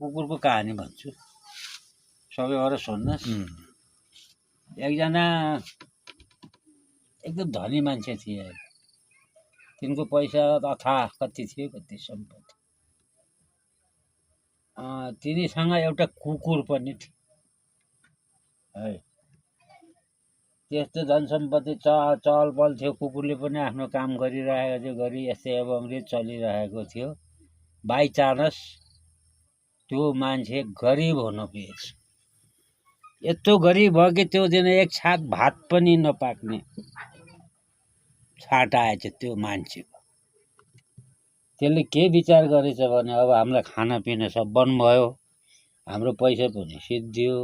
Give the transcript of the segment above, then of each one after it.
कुकुरको कहानी भन्छु सबैबाट सुन्नुहोस्। एकजना एकदम धनी मान्छे थिए। तिनको पैसा अथाह कति थियो, कति सम्पत्ति। तिनीसँग एउटा कुकुर पनि थियो है। त्यस्तो धन सम्पत्ति चहल पहल थियो। कुकुरले पनि आफ्नो काम गरिरहेको थियो, गरी यस्तै अबङ्गले चलिरहेको थियो। बाई चान्स त्यो मान्छे गरिब हुन पुगेछ। यत्रो गरिब भयो कि त्यो दिन एक छाक भात पनि नपाक्ने छाट आएछ त्यो मान्छेको। त्यसले के विचार गरेछ भने अब हामीलाई खानापिना सब बन्द भयो, हाम्रो पैसा पनि सिद्धियो,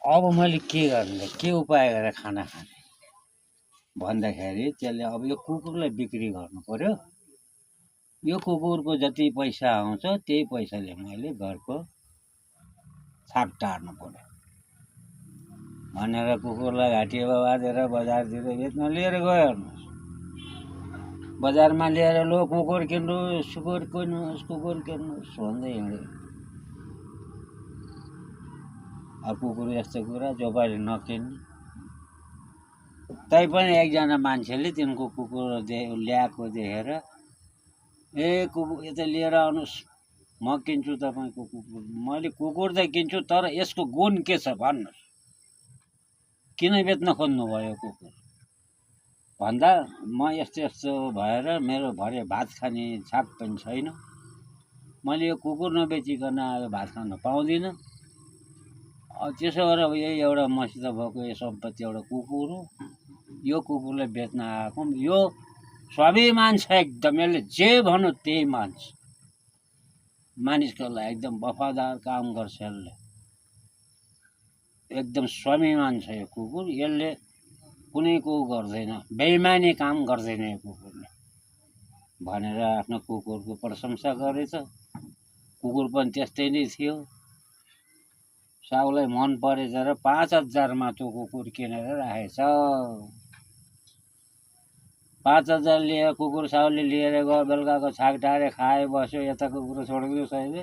अब मैले के गर्ने, के उपाय गरेर खाना खाने भन्दाखेरि त्यसले अब यो कुकुरलाई बिक्री गर्नु पर्यो। यो कुकुरको जति पैसा आउँछ त्यही पैसाले मैले घरको छाक टार्नु पर्यो भनेर कुकुरलाई घाँटीमा बाँधेर बजारतिर बेच्न लिएर गयो। बजारमा लिएर लो कुकुर किन्नुहोस्, कुकुर किन्नुहोस्, कुकुर किन्नुहोस् भन्दै हिँड्यो। अब कुकुर यस्तो कुरा जो पनि नकिन्ने। तैपनि एकजना मान्छेले तिनको कुकुर ल्याएको देखेर कुकुर यता लिएर आउनुहोस्, म किन्छु तपाईँको कुकुर। मैले कुकुर त किन्छु, तर यसको गुण के छ भन्नुहोस्, किन बेच्न खोज्नुभयो कुकुर भन्दा म यस्तो यस्तो भएर मेरो भरे भात खाने छाक पनि छैन, मैले यो कुकुर नबेचिकन अब भात खान पाउँदिनँ। त्यसो गरेर यही एउटा मसित भएको यो सम्पत्ति एउटा कुकुर हो। यो कुकुरलाई बेच्न आएको। यो स्वाभिमान छ एकदम, यसले जे भन्यो त्यही मान्छ। मानिसको लागि एकदम वफादार काम गर्छ। यसले एकदम स्वाभिमान छ यो कुकुर। यसले कुनै को गर्दैन, बेइमानी काम गर्दैन यो कुकुरले भनेर आफ्नो कुकुरको प्रशंसा गरेछ। कुकुर पनि त्यस्तै नै थियो। साउलाई मन परेछ र 5000 त्यो कुकुर किनेर राखेछ। 5000 लिएर कुकुर साउले लिएर गयो। बेलुकाको छाक टारे, खाए, बस्यो। यताको कुरो छोडिदियो सहिले।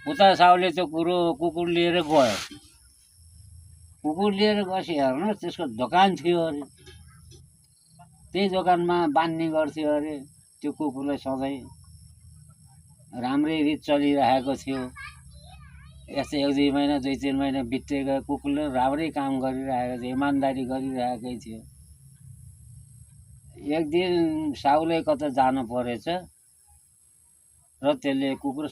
उता साउले त्यो कुकुर लिएर गयो। कुकुर लिएर गएपछि हेर्नुहोस् त्यसको दोकान थियो अरे। त्यही दोकानमा बान्ने गर्थ्यो अरे त्यो कुकुरलाई। सधैँ राम्रै रित चलिरहेको थियो। यस्तै 1-2 महिना 2-3 महिना बित्दै गयो। कुकुरले राम्रै काम गरिरहेको थियो, इमान्दारी गरिरहेकै थियो। एक दिन साउले कता जानु परेछ र त्यसले कुकुर